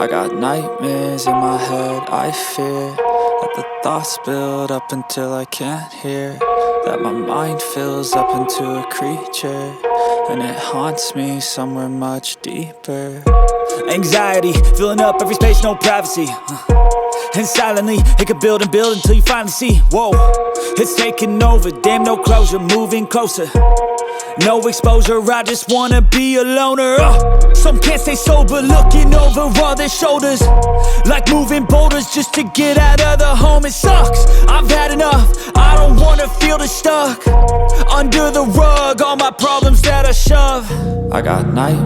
I got nightmares in my head, I fear that the thoughts build up until I can't hear, that my mind fills up into a creature, and it haunts me somewhere much deeper. Anxiety, filling up every space, no privacy. And silently, it could build and build until you finally see, whoa, it's taking over, damn, no closure, moving closer. No exposure, I just wanna be a loner. Some can't stay sober, looking over all their shoulders, like moving boulders just to get out of the home. It sucks, I've had enough, I don't wanna feel the stuck under the rug, all my problems that I shove. I got night